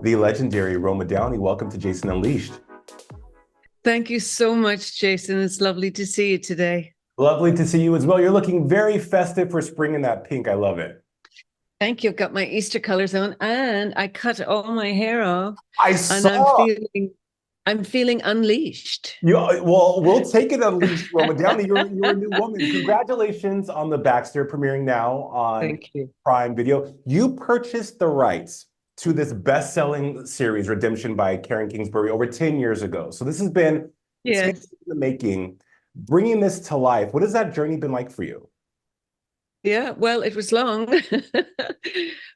the legendary Roma Downey. Welcome to Jason Unleashed. Thank you so much, Jason. It's lovely to see you today. Lovely to see you as well. You're looking very festive for spring in that pink. I love it. Thank you. I've got my Easter colors on and I cut all my hair off I and saw I'm feeling unleashed. you. Well, we'll take it Unleashed, Roma Downey. You're a new woman. Congratulations on the Baxter premiering now on Thank you. Prime Video. You purchased the rights to this best-selling series, Redemption by Karen Kingsbury, over 10 years ago. So this has been 10 years Yes. in the making. Bringing this to life, what has that journey been like for you? Yeah, well, it was long,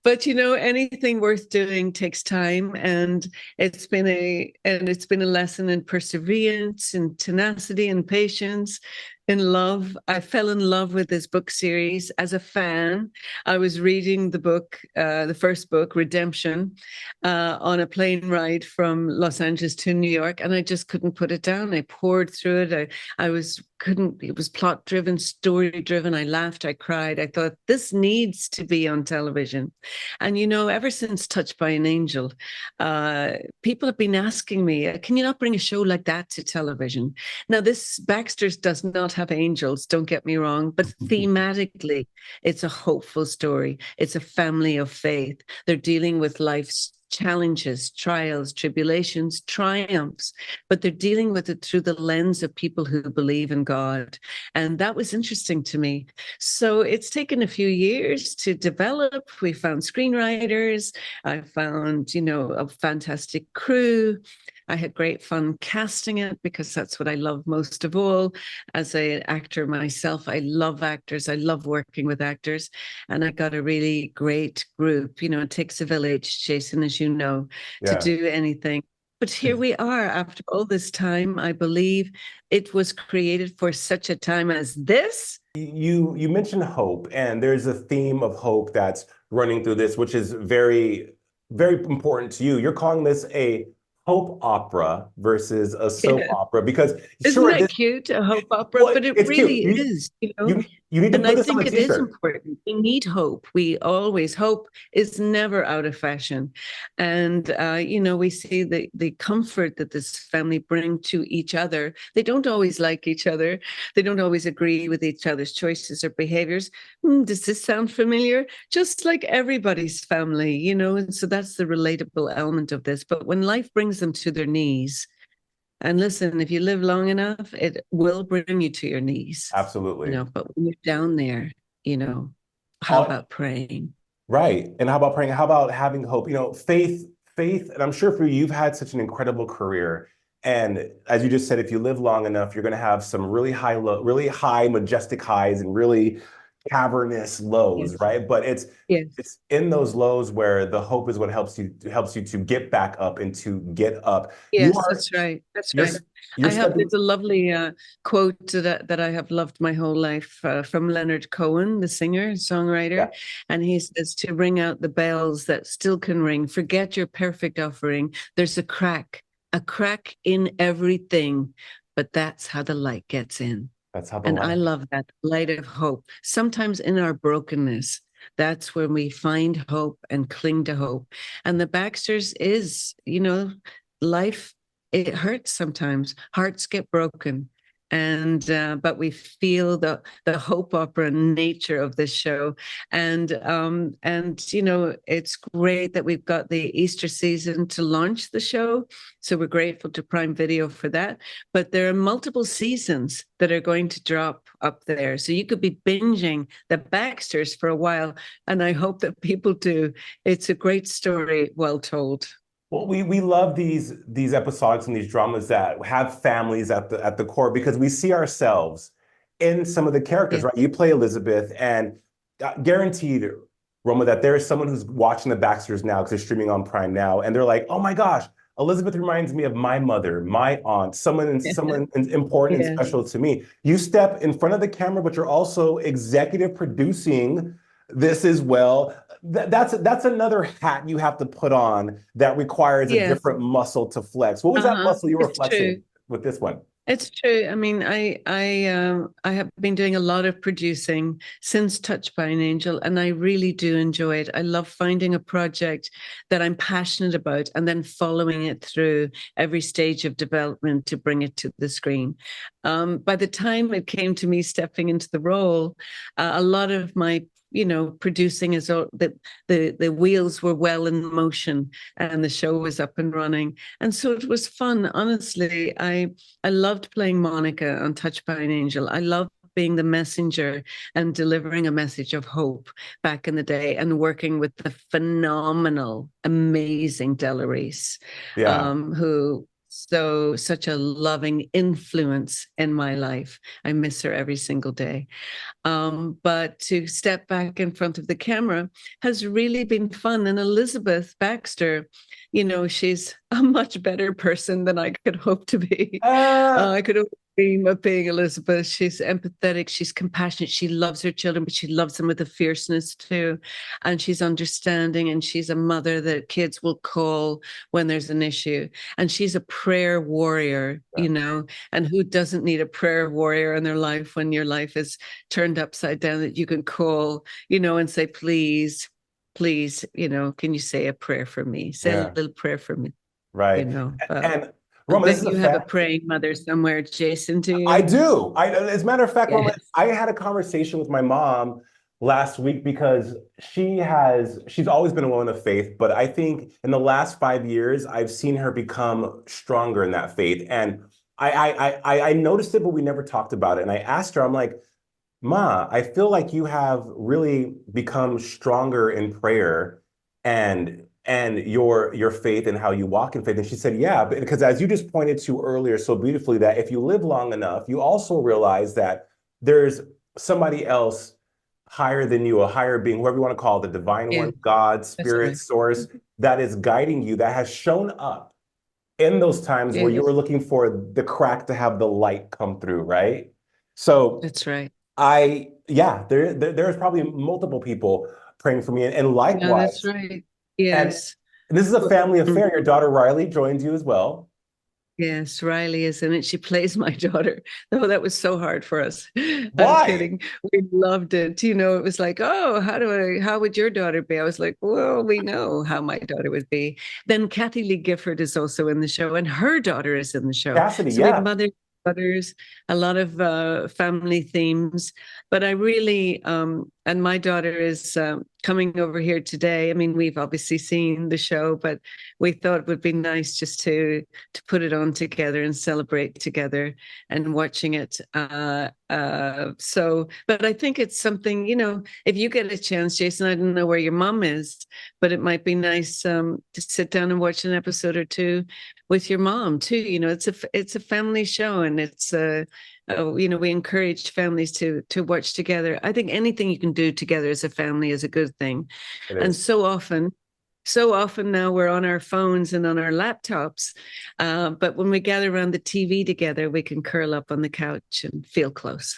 but anything worth doing takes time, and it's been a lesson in perseverance and tenacity and patience, in love. I fell in love with this book series as a fan. I was reading the book, the first book, Redemption, on a plane ride from Los Angeles to New York, and I just couldn't put it down. I poured through it. I was couldn't it was plot driven, story driven. I laughed, I cried. I thought this needs to be on television. And ever since Touched by an Angel, people have been asking me, can you not bring a show like that to television? Now, this Baxter's does not have angels, don't get me wrong, but thematically it's a hopeful story. It's a family of faith. They're dealing with life's challenges, trials, tribulations, triumphs, but they're dealing with it through the lens of people who believe in God. And that was interesting to me. So it's taken a few years to develop. We found screenwriters. I found, a fantastic crew. I had great fun casting it because that's what I love most of all. As an actor myself, I love actors. I love working with actors. And I got a really great group. It takes a village, Jason, as you know, to Yeah. do anything. But here we are after all this time. I believe it was created for such a time as this. You mentioned hope, and there's a theme of hope that's running through this, which is very, very important to you. You're calling this a hope opera versus a soap Yeah. opera because Isn't sure, that cute? A hope opera, well, but it it's cute. really is. You need to And I put this on think a it is t-shirt. important. We need hope. We always hope is never out of fashion. And we see the comfort that this family bring to each other. They don't always like each other. They don't always agree with each other's choices or behaviors. Does this sound familiar? Just like everybody's family. And so that's the relatable element of this. But when life brings them to their knees, and listen, if you live long enough, it will bring you to your knees, Absolutely. but when you're down there, you know, how Uh, about praying? right. And how about praying? How about having hope? Faith, and I'm sure for you, you've had such an incredible career. And as you just said, if you live long enough, you're going to have some really high, majestic highs and really cavernous lows, Yes. right? But Yes. it's in those lows where the hope is what helps you to get back up and to get up. You Yes, are that's right. That's you're right. you're There's stepping. a lovely quote that I have loved my whole life from Leonard Cohen, the singer, Yeah, songwriter. And he says to ring out the bells that still can ring, forget your perfect offering. There's a crack in everything, but that's how the light gets in. that's how the And I light. love that light of hope. Sometimes in our brokenness, that's when we find hope and cling to hope. And the Baxters is, life, it hurts sometimes. Hearts get broken. And but we feel the hope opera nature of this show, and it's great that we've got the Easter season to launch the show, so we're grateful to Prime Video for that. But there are multiple seasons that are going to drop up there. So you could be binging the Baxters for a while. And I hope that people do. It's a great story, well told. Well, we love these episodics and these dramas that have families at the core because we see ourselves in some of the characters, Yeah. right? You play Elizabeth, and guaranteed, Roma, that there is someone who's watching the Baxters now because they're streaming on Prime now, and they're like, "Oh my gosh, Elizabeth reminds me of my mother, my aunt, someone important and Yes. special to me." You step in front of the camera, but you're also executive producing this as well. That's another hat you have to put on that requires a Yes. different muscle to flex. What was that Uh-huh. muscle you were It's flexing true. with this one? It's true. I mean, I have been doing a lot of producing since Touched by an Angel, and I really do enjoy it. I love finding a project that I'm passionate about and then following it through every stage of development to bring it to the screen. By the time it came to me stepping into the role, a lot of my producing is all the wheels were well in motion and the show was up and running, and so it was fun. Honestly, I loved playing Monica on Touched by an Angel. I loved being the messenger and delivering a message of hope back in the day, and working with the phenomenal, amazing Della Reese, Yeah. who such a loving influence in my life. I miss her every single day. But to step back in front of the camera has really been fun. And Elizabeth Baxter, she's a much better person than I could hope to be. I could only dream of being Elizabeth. She's empathetic, she's compassionate, she loves her children, but she loves them with a fierceness too. And she's understanding, and she's a mother that kids will call when there's an issue. And she's a prayer warrior, and who doesn't need a prayer warrior in their life when your life is turned upside down, that you can call, and say, please, can you say a prayer for me? Say a little prayer for me, Right. And I Roma, this bet is you have a praying mother somewhere, Jason, do I you? do. As a matter of fact, Roma, Yes. I had a conversation with my mom last week because she's always been a woman of faith, but I think in the last 5 years, I've seen her become stronger in that faith. And I noticed it, but we never talked about it. And I asked her, I'm like, Ma, I feel like you have really become stronger in prayer and your faith and how you walk in faith. And she said, yeah, because as you just pointed to earlier so beautifully, that if you live long enough, you also realize that there's somebody else higher than you, a higher being, whoever you want to call it, the divine Yeah, one, God, that's spirit, right. source, that is guiding you, that has shown up in those times where you Yes, were looking for the crack to have the light come through, right? So that's right. yeah, there's probably multiple people praying for me, and No, that's likewise. right. And Yes. this is a family Mm. affair. Your daughter Riley joins you as well. Yes, Riley is in it. She plays my daughter. Oh, that was so hard for us. I'm Why? kidding. We loved it. It was like, oh, how would your daughter be? I was like, well, we know how my daughter would be. Then Kathy Lee Gifford is also in the show, and her daughter is in the show. Cassidy, So we have yeah. mothers, brothers, a lot of family themes. But I really, and my daughter is coming over here today. I mean, we've obviously seen the show, but we thought it would be nice just to put it on together and celebrate together and watching it. But I think it's something, if you get a chance, Jason, I don't know where your mom is, but it might be nice to sit down and watch an episode or two with your mom too. It's a family show, and we encourage families to watch together. I think anything you can do together as a family is a good thing. It And is. so often now we're on our phones and on our laptops. But when we gather around the TV together, we can curl up on the couch and feel close.